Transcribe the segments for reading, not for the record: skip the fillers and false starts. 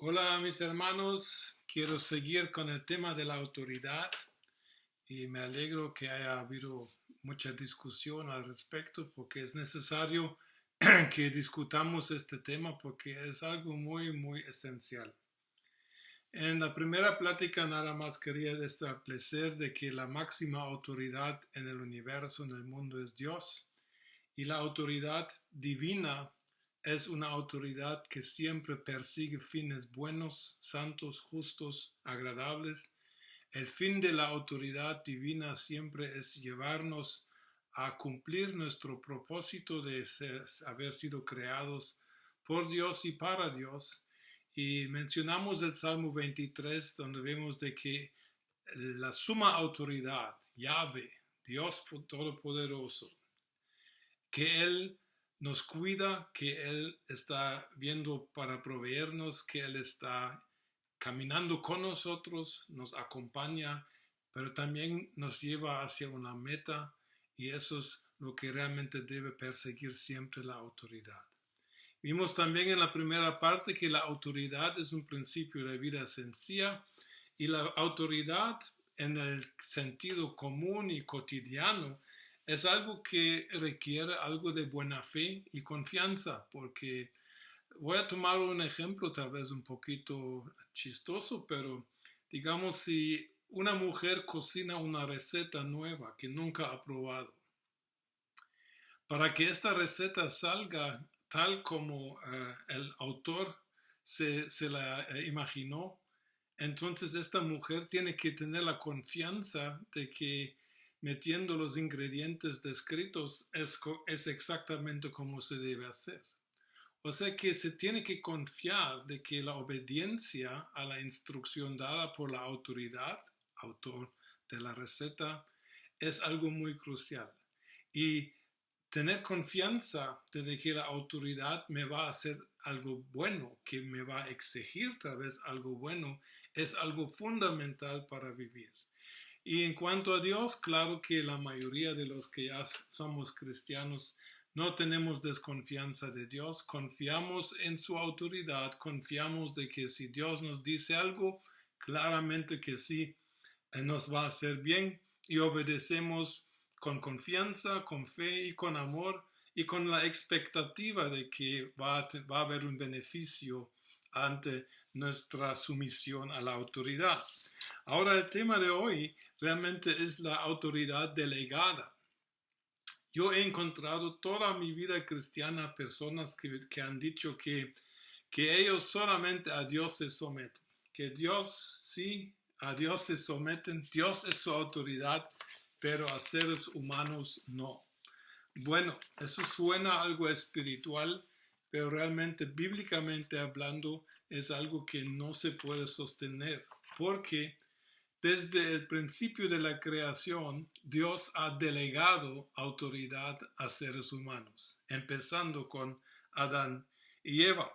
Hola mis hermanos, quiero seguir con el tema de la autoridad y me alegro que haya habido mucha discusión al respecto porque es necesario que discutamos este tema porque es algo muy esencial. En la primera plática nada más quería establecer de que la máxima autoridad en el universo, en el mundo, es Dios y la autoridad divina es una autoridad que siempre persigue fines buenos, santos, justos, agradables. El fin de la autoridad divina siempre es llevarnos a cumplir nuestro propósito de haber sido creados por Dios y para Dios. Y mencionamos el Salmo 23, donde vemos de que la suma autoridad, Yahvé, Dios Todopoderoso, que Él nos cuida, que Él está viendo para proveernos, que Él está caminando con nosotros, nos acompaña, pero también nos lleva hacia una meta y eso es lo que realmente debe perseguir siempre la autoridad. Vimos también en la primera parte que la autoridad es un principio de vida sencilla y la autoridad en el sentido común y cotidiano es algo que requiere algo de buena fe y confianza, porque voy a tomar un ejemplo tal vez un poquito chistoso, pero digamos si una mujer cocina una receta nueva que nunca ha probado, para que esta receta salga tal como el autor se la imaginó, entonces esta mujer tiene que tener la confianza de que metiendo los ingredientes descritos es exactamente como se debe hacer. O sea que se tiene que confiar de que la obediencia a la instrucción dada por la autoridad, autor de la receta, es algo muy crucial. Y tener confianza de que la autoridad me va a hacer algo bueno, que me va a exigir tal vez algo bueno, es algo fundamental para vivir. Y en cuanto a Dios, claro que la mayoría de los que ya somos cristianos no tenemos desconfianza de Dios, confiamos en su autoridad, confiamos de que si Dios nos dice algo, claramente que sí, nos va a hacer bien y obedecemos con confianza, con fe y con amor y con la expectativa de que va a haber un beneficio ante nuestra sumisión a la autoridad. Ahora el tema de hoy realmente es la autoridad delegada. Yo he encontrado toda mi vida cristiana personas que han dicho que ellos solamente a Dios se someten, que Dios sí, a Dios se someten, Dios es su autoridad, pero a seres humanos no. Bueno, eso suena algo espiritual, pero realmente bíblicamente hablando es algo que no se puede sostener, porque desde el principio de la creación, Dios ha delegado autoridad a seres humanos, empezando con Adán y Eva.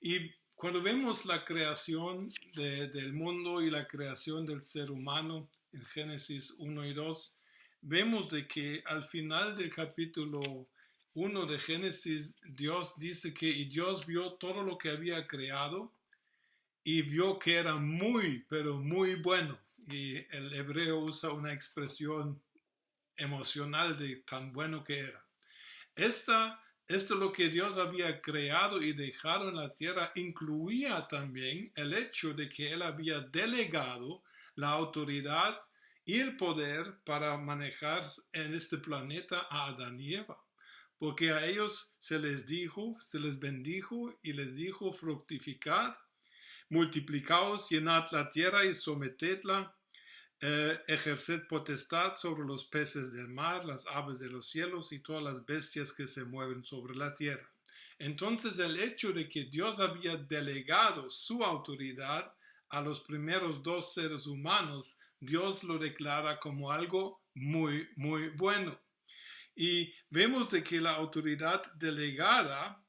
Y cuando vemos la creación del mundo y la creación del ser humano en Génesis 1 y 2, vemos de que al final del capítulo 1 de Génesis, Dios dice que y Dios vio todo lo que había creado y vio que era muy, pero muy bueno. Y el hebreo usa una expresión emocional de tan bueno que era. Esto lo que Dios había creado y dejado en la tierra incluía también el hecho de que Él había delegado la autoridad y el poder para manejar en este planeta a Adán y Eva. Porque a ellos se les bendijo y les dijo fructificad, multiplicaos, llenad la tierra y sometedla, ejerced potestad sobre los peces del mar, las aves de los cielos y todas las bestias que se mueven sobre la tierra. Entonces el hecho de que Dios había delegado su autoridad a los primeros dos seres humanos, Dios lo declara como algo muy bueno. Y vemos de que la autoridad delegada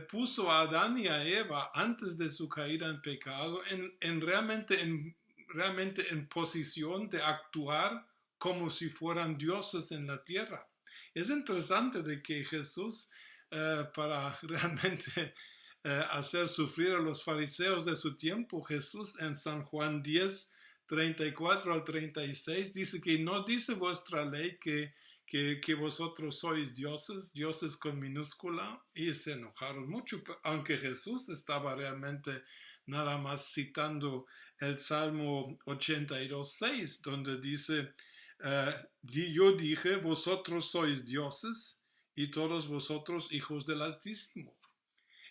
puso a Adán y a Eva antes de su caída en pecado realmente en posición de actuar como si fueran dioses en la tierra. Es interesante de que Jesús para realmente hacer sufrir a los fariseos de su tiempo. Jesús en San Juan 10, 34 al 36 dice que no dice vuestra ley que vosotros sois dioses, dioses con minúscula, y se enojaron mucho, aunque Jesús estaba realmente nada más citando el Salmo 82, 6, donde dice, yo dije, vosotros sois dioses y todos vosotros hijos del Altísimo.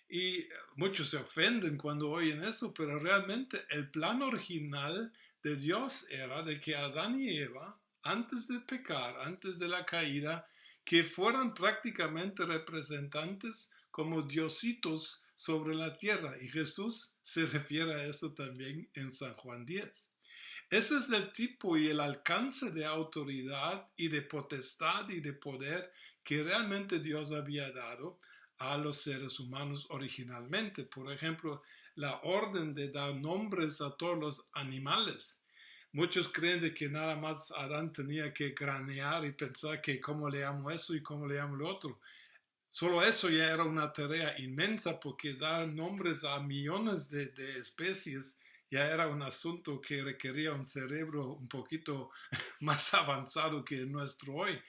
Y muchos se ofenden cuando oyen eso, pero realmente el plan original de Dios era de que Adán y Eva, antes de pecar, antes de la caída, que fueran prácticamente representantes como diositos sobre la tierra. Y Jesús se refiere a eso también en San Juan 10. Ese es el tipo y el alcance de autoridad y de potestad y de poder que realmente Dios había dado a los seres humanos originalmente. Por ejemplo, la orden de dar nombres a todos los animales. Muchos creen de que nada más Adán tenía que cranear y pensar que cómo le llamo eso y cómo le llamo lo otro. Solo eso ya era una tarea inmensa, porque dar nombres a millones de especies ya era un asunto que requería un cerebro un poquito más avanzado que el nuestro hoy.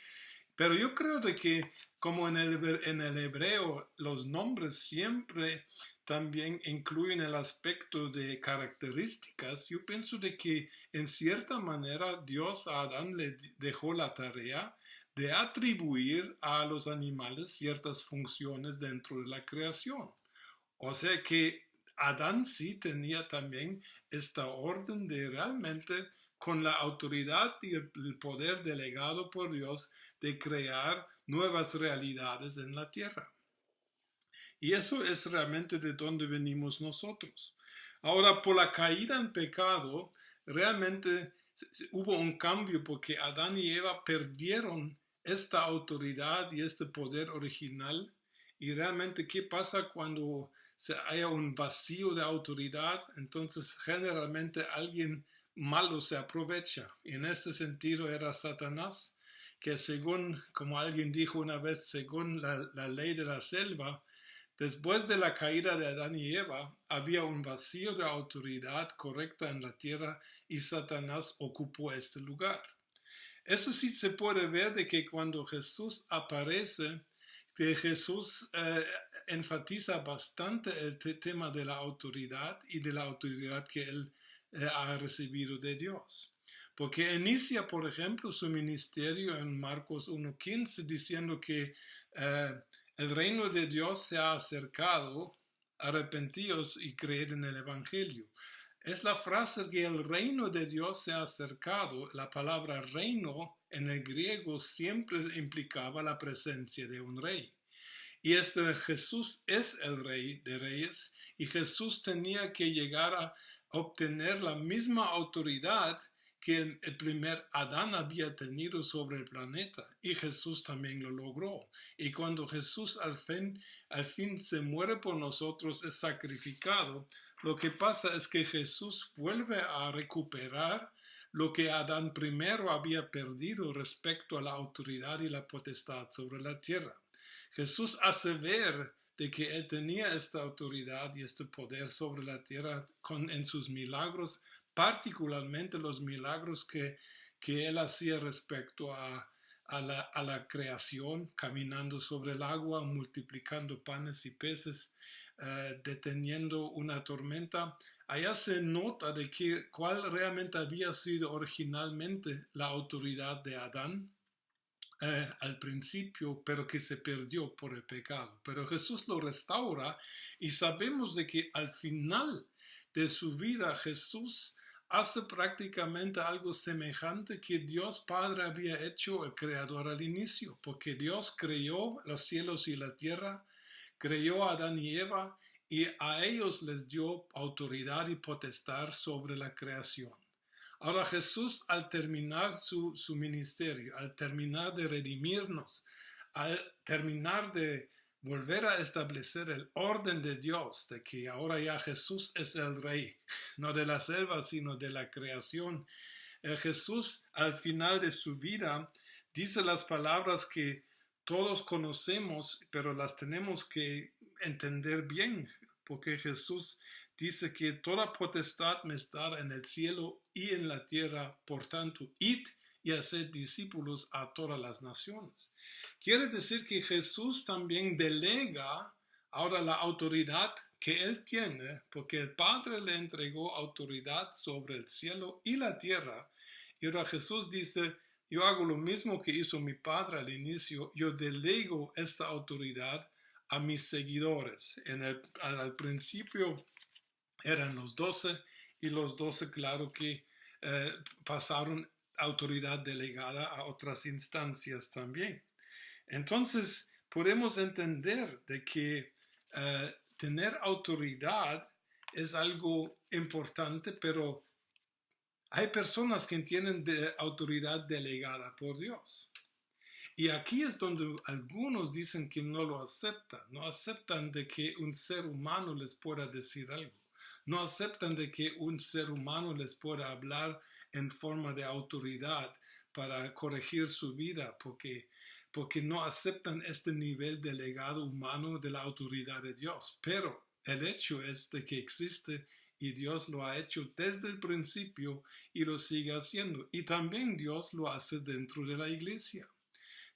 Pero yo creo de que como en el hebreo los nombres siempre también incluyen el aspecto de características, yo pienso de que en cierta manera Dios a Adán le dejó la tarea de atribuir a los animales ciertas funciones dentro de la creación. O sea que Adán sí tenía también esta orden de realmente, con la autoridad y el poder delegado por Dios, de crear nuevas realidades en la tierra. Y eso es realmente de donde venimos nosotros. Ahora, por la caída en pecado, realmente hubo un cambio, porque Adán y Eva perdieron esta autoridad y este poder original. Y realmente, ¿qué pasa cuando haya un vacío de autoridad? Entonces, generalmente alguien malo se aprovecha. Y en este sentido era Satanás, que según, como alguien dijo una vez, según la ley de la selva, después de la caída de Adán y Eva, había un vacío de autoridad correcta en la tierra y Satanás ocupó este lugar. Eso sí se puede ver de que cuando Jesús aparece, que Jesús enfatiza bastante el tema de la autoridad y de la autoridad que él ha recibido de Dios. Porque inicia, por ejemplo, su ministerio en Marcos 1:15 diciendo que el reino de Dios se ha acercado, arrepentíos y creed en el Evangelio. Es la frase que el reino de Dios se ha acercado. La palabra reino en el griego siempre implicaba la presencia de un rey. Y Jesús es el rey de reyes, y Jesús tenía que llegar a obtener la misma autoridad que el primer Adán había tenido sobre el planeta, y Jesús también lo logró. Y cuando Jesús al fin se muere por nosotros, es sacrificado, lo que pasa es que Jesús vuelve a recuperar lo que Adán primero había perdido respecto a la autoridad y la potestad sobre la tierra. Jesús hace ver de que él tenía esta autoridad y este poder sobre la tierra en sus milagros, particularmente los milagros que él hacía respecto a la creación, caminando sobre el agua, multiplicando panes y peces, deteniendo una tormenta. Allá se nota de cuál realmente había sido originalmente la autoridad de Adán al principio, pero que se perdió por el pecado. Pero Jesús lo restaura, y sabemos de que al final de su vida Jesús hace prácticamente algo semejante que Dios Padre había hecho, el Creador, al inicio, porque Dios creó los cielos y la tierra, creó a Adán y Eva, y a ellos les dio autoridad y potestad sobre la creación. Ahora Jesús, al terminar su ministerio, al terminar de redimirnos, al terminar de volver a establecer el orden de Dios, de que ahora ya Jesús es el rey, no de la selva, sino de la creación, Jesús al final de su vida dice las palabras que todos conocemos, pero las tenemos que entender bien. porque Jesús dice que toda potestad me está en el cielo y en la tierra, por tanto, id y haced discípulos a todas las naciones. Quiere decir que Jesús también delega ahora la autoridad que él tiene, porque el Padre le entregó autoridad sobre el cielo y la tierra. Y ahora Jesús dice, yo hago lo mismo que hizo mi Padre al inicio, yo delego esta autoridad a mis seguidores. Al principio eran los 12 y los 12 claro que pasaron autoridad delegada a otras instancias también. Entonces podemos entender de que tener autoridad es algo importante, pero hay personas que tienen autoridad delegada por Dios. Y aquí es donde algunos dicen que no lo aceptan, no aceptan de que un ser humano les pueda decir algo, no aceptan de que un ser humano les pueda hablar en forma de autoridad para corregir su vida, porque no aceptan este nivel delegado humano de la autoridad de Dios. Pero el hecho es de que existe y Dios lo ha hecho desde el principio y lo sigue haciendo. Y también Dios lo hace dentro de la iglesia.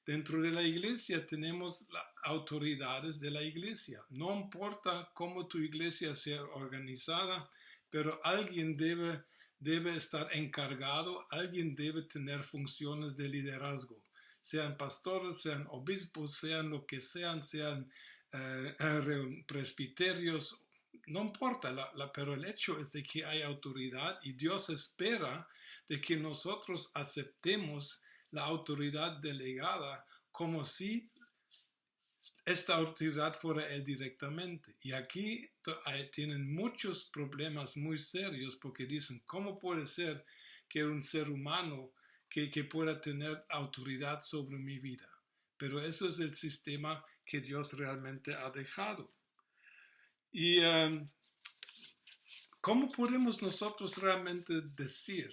Dentro de la iglesia tenemos las autoridades de la iglesia. No importa cómo tu iglesia sea organizada, pero alguien debe estar encargado, alguien debe tener funciones de liderazgo. Sean pastores, sean obispos, sean lo que sean presbiterios, no importa, pero el hecho es de que hay autoridad y Dios espera de que nosotros aceptemos la autoridad delegada como si esta autoridad fuera él directamente. Y aquí tienen muchos problemas muy serios porque dicen, ¿cómo puede ser que un ser humano que pueda tener autoridad sobre mi vida? Pero eso es el sistema que Dios realmente ha dejado. Y ¿cómo podemos nosotros realmente decir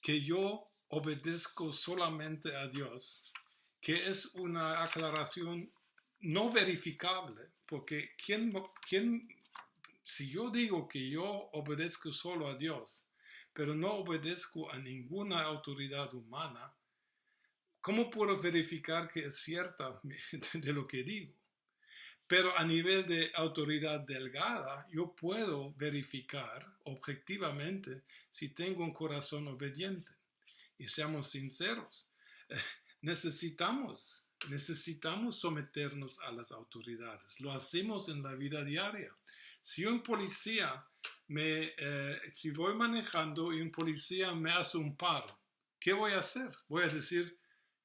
que yo obedezco solamente a Dios? Que es una aclaración no verificable, porque si yo digo que yo obedezco solo a Dios, pero no obedezco a ninguna autoridad humana, ¿cómo puedo verificar que es cierta de lo que digo? Pero a nivel de autoridad delegada, yo puedo verificar objetivamente si tengo un corazón obediente. Y seamos sinceros, necesitamos someternos a las autoridades. Lo hacemos en la vida diaria. Si un policía si voy manejando y un policía me hace un paro, ¿qué voy a hacer? Voy a decir,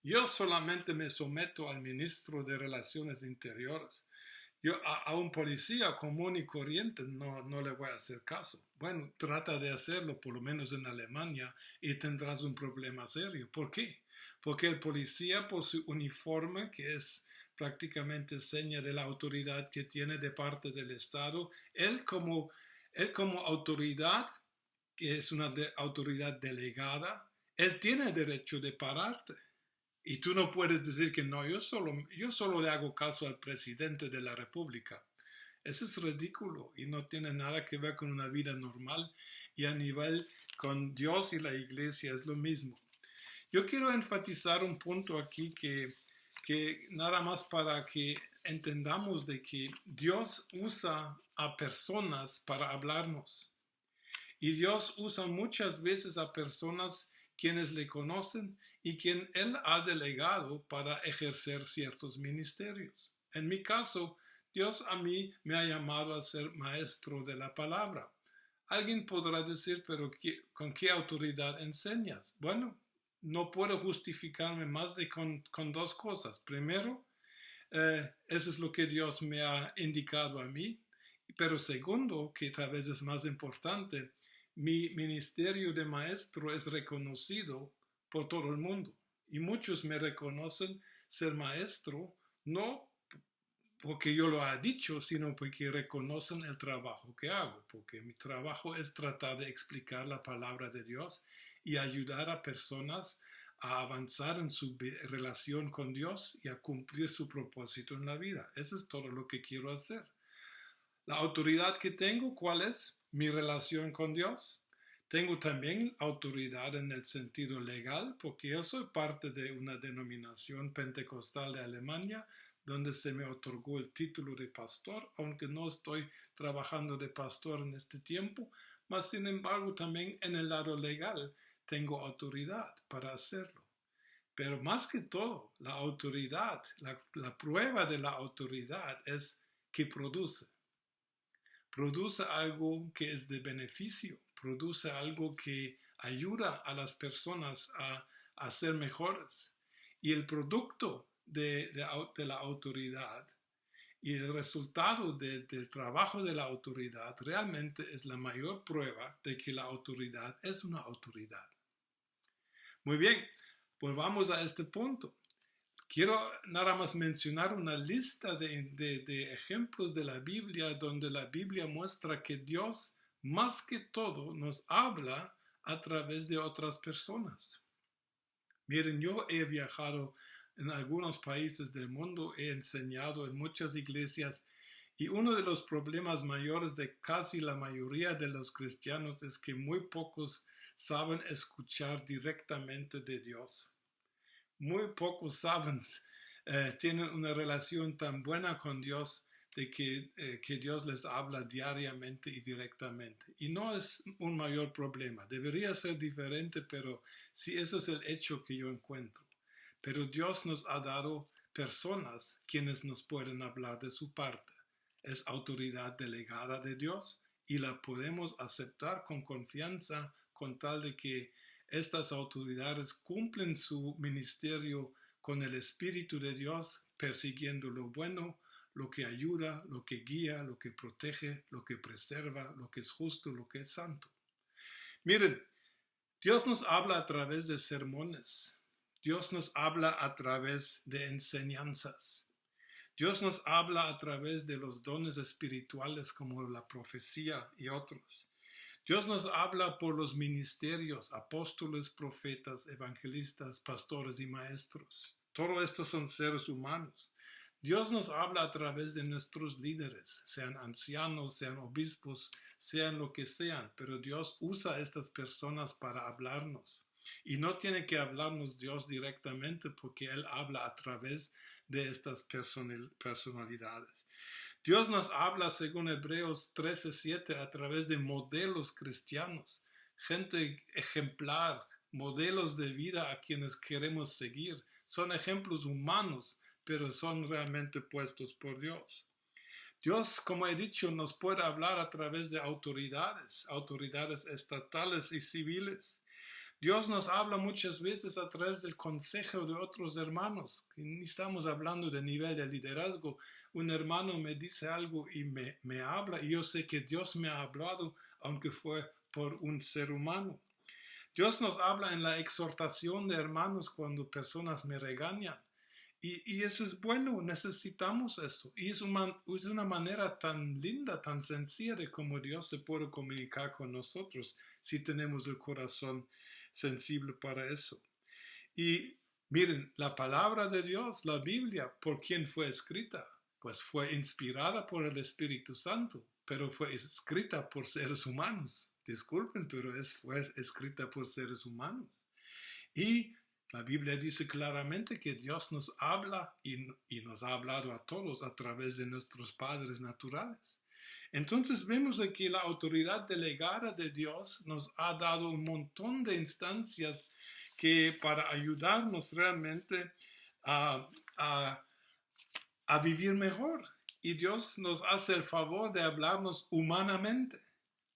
yo solamente me someto al ministro de Relaciones Interiores. Yo a un policía común y corriente no le voy a hacer caso. Bueno, trata de hacerlo, por lo menos en Alemania, y tendrás un problema serio. ¿Por qué? Porque el policía, por su uniforme, que es prácticamente seña de la autoridad que tiene de parte del Estado, él como autoridad, que es una autoridad delegada, él tiene el derecho de pararte. Y tú no puedes decir que no, yo solo le hago caso al presidente de la República. Eso es ridículo y no tiene nada que ver con una vida normal, y a nivel con Dios y la iglesia es lo mismo. Yo quiero enfatizar un punto aquí que nada más para que entendamos de que Dios usa a personas para hablarnos. Y Dios usa muchas veces a personas quienes le conocen y quien Él ha delegado para ejercer ciertos ministerios. En mi caso, Dios a mí me ha llamado a ser maestro de la palabra. Alguien podrá decir, pero ¿con qué autoridad enseñas? Bueno, no puedo justificarme más de con dos cosas. Primero, eso es lo que Dios me ha indicado a mí. Pero segundo, que tal vez es más importante, mi ministerio de maestro es reconocido por todo el mundo. Y muchos me reconocen ser maestro, no porque yo lo he dicho, sino porque reconocen el trabajo que hago, porque mi trabajo es tratar de explicar la palabra de Dios y ayudar a personas a avanzar en su relación con Dios y a cumplir su propósito en la vida. Eso es todo lo que quiero hacer. La autoridad que tengo, ¿cuál es? Mi relación con Dios. Tengo también autoridad en el sentido legal, porque yo soy parte de una denominación pentecostal de Alemania, donde se me otorgó el título de pastor, aunque no estoy trabajando de pastor en este tiempo, mas sin embargo también en el lado legal tengo autoridad para hacerlo. Pero más que todo, la autoridad, la prueba de la autoridad es que produce. Produce algo que es de beneficio, produce algo que ayuda a las personas a ser mejores. Y el producto de la autoridad y el resultado del trabajo de la autoridad realmente es la mayor prueba de que la autoridad es una autoridad. Muy bien, pues vamos a este punto. Quiero nada más mencionar una lista de ejemplos de la Biblia donde la Biblia muestra que Dios más que todo nos habla a través de otras personas. Miren, yo he viajado en algunos países del mundo, he enseñado en muchas iglesias y uno de los problemas mayores de casi la mayoría de los cristianos es que muy pocos saben escuchar directamente de Dios. Muy pocos saben, tienen una relación tan buena con Dios de que Dios les habla diariamente y directamente. Y no es un mayor problema. Debería ser diferente, pero sí, eso es el hecho que yo encuentro. Pero Dios nos ha dado personas quienes nos pueden hablar de su parte. Es autoridad delegada de Dios y la podemos aceptar con confianza con tal de que estas autoridades cumplen su ministerio con el Espíritu de Dios, persiguiendo lo bueno, lo que ayuda, lo que guía, lo que protege, lo que preserva, lo que es justo, lo que es santo. Miren, Dios nos habla a través de sermones. Dios nos habla a través de enseñanzas. Dios nos habla a través de los dones espirituales como la profecía y otros. Dios nos habla por los ministerios, apóstoles, profetas, evangelistas, pastores y maestros. Todos estos son seres humanos. Dios nos habla a través de nuestros líderes, sean ancianos, sean obispos, sean lo que sean, pero Dios usa a estas personas para hablarnos. Y no tiene que hablarnos Dios directamente porque Él habla a través de estas personalidades. Dios nos habla, según Hebreos 13:7, a través de modelos cristianos, gente ejemplar, modelos de vida a quienes queremos seguir. Son ejemplos humanos, pero son realmente puestos por Dios. Dios, como he dicho, nos puede hablar a través de autoridades estatales y civiles. Dios nos habla muchas veces a través del consejo de otros hermanos. Ni estamos hablando de nivel de liderazgo. Un hermano me dice algo y me habla y yo sé que Dios me ha hablado, aunque fue por un ser humano. Dios nos habla en la exhortación de hermanos cuando personas me regañan. Y eso es bueno, necesitamos eso. Y es una manera tan linda, tan sencilla de cómo Dios se puede comunicar con nosotros si tenemos el corazón sensible para eso. Y miren, la palabra de Dios, la Biblia, ¿por quién fue escrita? Pues fue inspirada por el Espíritu Santo, pero fue escrita por seres humanos. Disculpen, pero fue escrita por seres humanos. Y la Biblia dice claramente que Dios nos habla y nos ha hablado a todos a través de nuestros padres naturales. Entonces vemos aquí la autoridad delegada de Dios nos ha dado un montón de instancias que para ayudarnos realmente a vivir mejor. Y Dios nos hace el favor de hablarnos humanamente.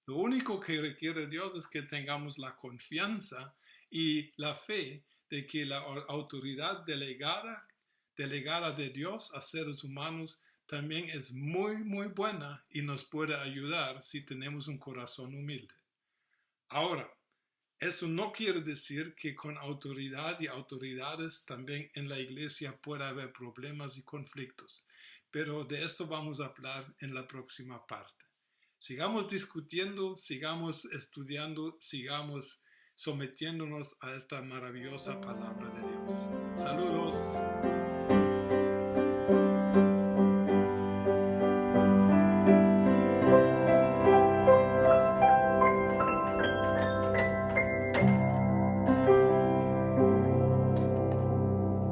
Lo único que requiere Dios es que tengamos la confianza y la fe de que la autoridad delegada de Dios a seres humanos también es muy, muy buena y nos puede ayudar si tenemos un corazón humilde. Ahora, eso no quiere decir que con autoridad y autoridades también en la iglesia pueda haber problemas y conflictos, pero de esto vamos a hablar en la próxima parte. Sigamos discutiendo, sigamos estudiando, sigamos sometiéndonos a esta maravillosa palabra de Dios. Saludos.